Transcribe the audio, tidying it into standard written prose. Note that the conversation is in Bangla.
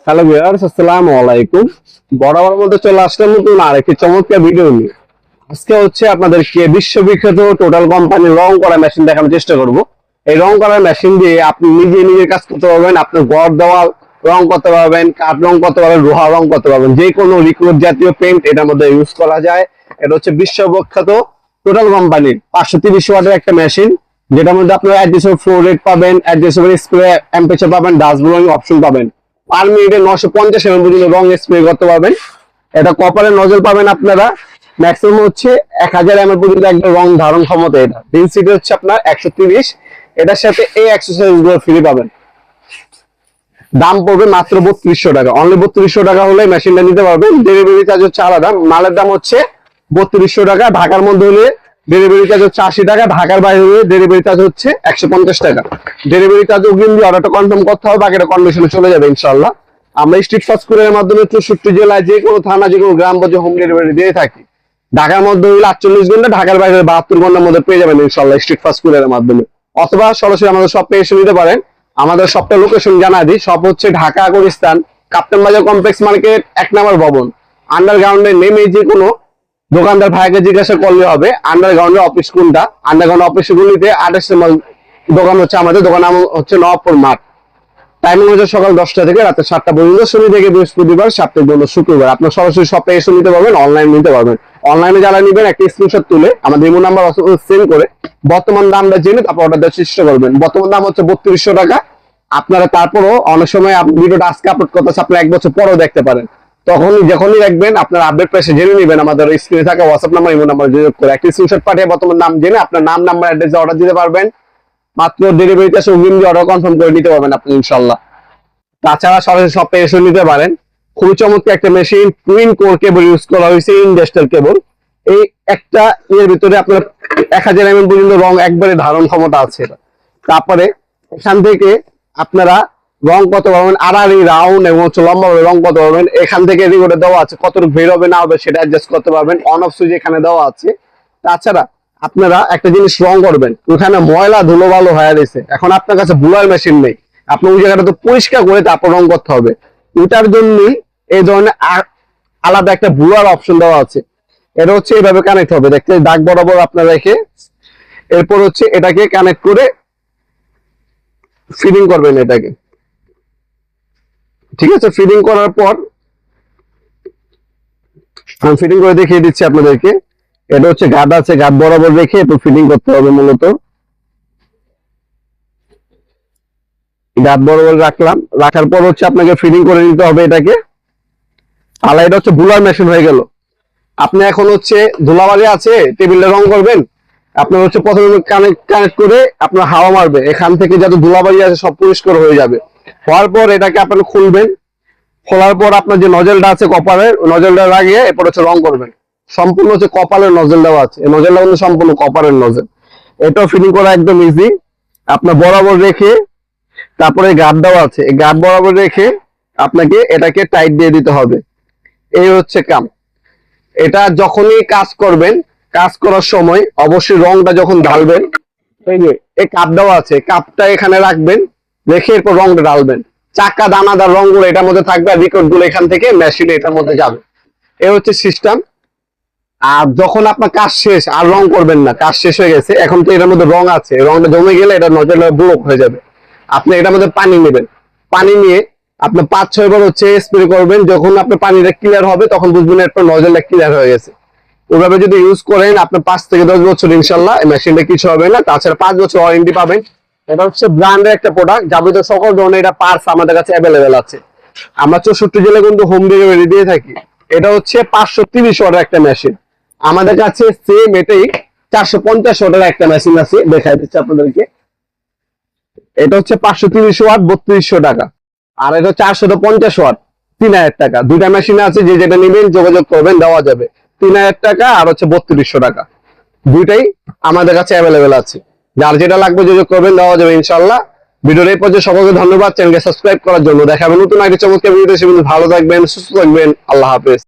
হ্যালো ভিউয়ার্স, আসসালামু আলাইকুম। বরাবর মধ্যে চলে আসলাম নতুন আরেকটি চমৎকার ভিডিও নিয়ে। আজকে হচ্ছে আপনাদেরকে বিশ্ববিখ্যাত টোটাল কোম্পানির রং করা মেশিন দেখানোর চেষ্টা করব। এই রং করার মেশিন দিয়ে আপনি নিজের কাজ করতে পারবেন। আপনার ঘর দেওয়াল রং করতে পারবেন, কাঠ রং করতে পারবেন, লোহা রং করতে পারবেন। যে কোনো লিকুইড জাতীয় পেইন্ট এটার মধ্যে ইউজ করা যায়। এটা হচ্ছে বিশ্ববিখ্যাত টোটাল কোম্পানির 530 ওয়াটের একটা মেশিন, যেটার মধ্যে আপনারা অ্যাডজাস্টেবল ফ্লো রেট পাবেন, অ্যাডজাস্টেবল স্প্রে টেম্পারেচার পাবেন, ডাস্ট ব্লোয়িং অপশন পাবেন। পার মিনিটে 950 ml পর্যন্ত রং স্প্রে করতে পারবেন। এটা কপারের নজল পাবেন আপনারা। ম্যাক্সিমাম হচ্ছে 1000 ml পর্যন্ত একদম রং ধারণ ক্ষমতা। এটা ডেনসিটি হচ্ছে আপনার 130। এটার সাথে এই এক্সারসাইজ গুলো ফ্রি পাবেন। দাম পড়বে মাত্র 3200 টাকা। অনলি 3200 টাকা হলে মেশিনটা নিতে পারবেন। ডেলিভারি চার্জ হচ্ছে আলাদা। মালের দাম হচ্ছে 3200 টাকা। ঢাকার মধ্যে হলে ডেলিভারি চার্জ হচ্ছে 80 টাকা। ঢাকার বাইরে হলে ডেলিভারি চার্জ হচ্ছে 150 টাকা। ডেলিভারি চার্জ অগ্রিম দিয়ে অর্ডারটা কনফার্ম করতে হবে, বাকিটা কন্ডিশনে চলে যাবে ইনশাআল্লাহ। আমরা স্ট্রিট ফাস্ট কুরিয়ারের মাধ্যমে 64 জেলায় যে কোনো থানা, যে কোনো গ্রাম পর্যায়ে হোম ডেলিভারি দিয়ে থাকি। ঢাকার মধ্যে হলে 48 ঘন্টা, ঢাকার বাইরে 72 ঘন্টার মধ্যে পেয়ে যাবেন ইনশাআল্লাহ স্ট্রিট ফাস্ট কুরিয়ারের মাধ্যমে। অথবা সরাসরি আমাদের শপে এসে নিতে পারেন। আমাদের শপটা লোকেশন জানা দিই। শপ হচ্ছে ঢাকা গুলিস্তান কাপ্তান বাজার কমপ্লেক্স মার্কেট 1 নম্বর ভবন। আন্ডারগ্রাউন্ডে নেমে যে কোনো দোকানদার ভাইকে জিজ্ঞাসা করলে হবে আন্ডারগ্রাউন্ডের অফিস কোনটা। আন্ডারগ্রাউন্ড অফিস গুলিতে 28 নম্বর দোকান হচ্ছে আমাদের। দোকান নাম হচ্ছে নবাবপুর মাঠ। টাইমিং হচ্ছে সকাল 10টা থেকে রাতে 7টা পর্যন্ত। শনি থেকে বৃহস্পতিবার, সাপ্তাহিক বন্ধ শুক্রবার। আপনার সরাসরি শপে এসে নিতে পারবেন, অনলাইন নিতে পারবেন। অনলাইনে যারা নিবেন একটা স্ক্রিনশট তুলে আমাদের ইমো নাম্বার সেন্ড করে বর্তমান দামটা জেনে তারপর অর্ডার দেওয়ার চেষ্টা করবেন। বর্তমান দাম হচ্ছে 3200 টাকা। আপনারা তারপরও অনেক সময় ভিডিওটা আজকে আপলোড করতেছে, আপনারা 1 বছর পরেও দেখতে পারেন। যখনই দেখবেন আপনার আপডেট প্রাইসে জেনে নেবেন। আমাদের স্ক্রিনে থাকা হোয়াটসঅ্যাপ নাম্বার, ইমো নাম্বার যোগাযোগ করে একটা স্ক্রিনশট পাঠিয়ে বর্তমান দাম জেনে আপনার নাম, নাম্বার, অ্যাড্রেসে অর্ডার দিতে পারবেন। মাত্র ডেলিভারি চার্জ অগ্রিম দিয়ে অর্ডার কনফার্ম করে নিতে পারবেন আপনি ইনশাআল্লাহ। তাছাড়া সরাসরি শপে এসে নিতে পারেন। খুবই চমৎকার একটা মেশিন। টুইন কোর কেবল ইউজ করা হয়েছে, ইন্ডাস্ট্রিয়াল কেবল। এই একটা এর ভিতরে আপনার 1000 ml পর্যন্ত রং একবারে ধারণ ক্ষমতা আছে। তারপরে এখান থেকে আপনারা রং করতে পারবেন, আড়াআড়ি রাউন্ড এবং লম্বা রং করতে পারবেন। এখান থেকে রিমোটে দেওয়া আছে কতটুকু বের হবে না হবে সেটা অ্যাডজাস্ট করতে পারবেন। অন অফ সুইচ এখানে দেওয়া আছে। তাছাড়া আপনারা একটা জিনিস রং করবেন, ওখানে ময়লা ধুলো ভালো হয়ে গেছে, এখন আপনার কাছে বুলার মেশিন নেই, আপনি ওই জায়গাটা তো পরিষ্কার করে তারপর রং করতে হবে। ওটার জন্যই এই ধরনের আলাদা একটা বুলার অপশন দেওয়া আছে। এটা হচ্ছে এইভাবে কানেক্ট হবে, দেখতে দাগ বরাবর আপনারা রেখে এরপর হচ্ছে এটাকে কানেক্ট করে ফিডিং করবেন এটাকে। ঠিক আছে, ফিডিং করার পর আমি ফিটিং করে দেখিয়ে দিচ্ছি আপনাদেরকে। এটা হচ্ছে গার্ড আছে, গার্ড বরাবর রেখে এরপর ফিটিং করতে হবে। মূলত গার্ড বরাবর রাখলাম, রাখার পর হচ্ছে আপনাকে ফিটিং করে নিতে হবে এটাকে। তাহলে এটা হচ্ছে বুলার মেশিন হয়ে গেল। আপনি এখন হচ্ছে ধুলাবালি আছে, টেবিলে রং করবেন, আপনার হচ্ছে প্রথমে কানেক্ট করে আপনার হাওয়া মারবে, এখান থেকে যত ধুলাবালি আছে সব পরিষ্কার হয়ে যাবে। হওয়ার পর এটাকে আপনারা খুলবেন। খোলার পর আপনার যে নজলটা আছে কপারের, ওই নজলটা লাগিয়ে এরপর হচ্ছে রং করবেন। সম্পূর্ণ হচ্ছে কপালের নজল দেওয়া আছে, এই নজলটা কিন্তু সম্পূর্ণ কপারের নজল। এটাও ফিটিং করা একদম ইজি। আপনার বরাবর রেখে তারপরে গার্ড দেওয়া আছে, এই গার্ড বরাবর রেখে আপনাকে এটাকে টাইট দিয়ে দিতে হবে। এই হচ্ছে কাম। এটা যখনই কাজ করবেন, কাজ করার সময় অবশ্যই রংটা যখন ঢালবেন, এই যে এই কাপ দেওয়া আছে, কাপটা এখানে রাখবেন, রেখে এরপর রংটা ঢালবেন। চাকা দানাদার রংগুলো এটার মধ্যে থাকবে, আর রিকর্ড গুলো এখান থেকে মেশিনে এটার মধ্যে যাবে। এই হচ্ছে সিস্টেম। আর যখন আপনার কাজ শেষ আর রং করবেন না, কাজ শেষ হয়ে গেছে, এখন তো এটার মধ্যে রং আছে, রংটা জমে গেলে এটা নজলে ব্লক হয়ে যাবে। আপনি এটার মধ্যে পানি নেবেন, পানি নিয়ে আপনি 5-6 বার হচ্ছে স্প্রে করবেন। যখন আপনার পানিটা ক্লিয়ার হবে তখন বুঝবেন এরপর নজলটা ক্লিয়ার হয়ে গেছে। ওইভাবে যদি ইউজ করেন আপনার 5 থেকে 10 বছর ইনশাল্লাহ এই মেশিনটা কিছু হবে না। তাছাড়া 5 বছর ওয়ারেন্টি পাবেন। এটা হচ্ছে ব্র্যান্ডের একটা প্রোডাক্ট, যাবতীয় সকল ধরনের এটা পার্টস আমাদের কাছে অ্যাভেলেবেল আছে। আমরা 64 জেলায় কিন্তু হোম ডেলিভারি দিয়ে থাকি। এটা হচ্ছে 530 ওয়াটের একটা মেশিন। আমাদের কাছে সেম এটাই 450 ওয়াটের একটা মেশিন আছে, দেখাই দিচ্ছি আপনাদেরকে। এটা হচ্ছে 530 ওয়াট 3200 টাকা, আর এটা 450 ওয়াট 3000 টাকা। দুইটা মেশিন আছে, যে যেটা নেবেন যোগাযোগ করবেন, দেওয়া যাবে। 3000 টাকা আর হচ্ছে 3200 টাকা, দুইটাই আমাদের কাছে অ্যাভেলেবেল আছে। যার যেটা লাগবে যোগাযোগ করবেন, দেওয়া যাবে ইনশাল্লাহ। ভিডিওর এই পর্যায়ে সকলকে ধন্যবাদ চ্যানেলকে সাবস্ক্রাইব করার জন্য। দেখাবেন নতুন একটা চমৎকার ভিডিওতে। সে ভালো থাকবেন, সুস্থ থাকবেন। আল্লাহ হাফেজ।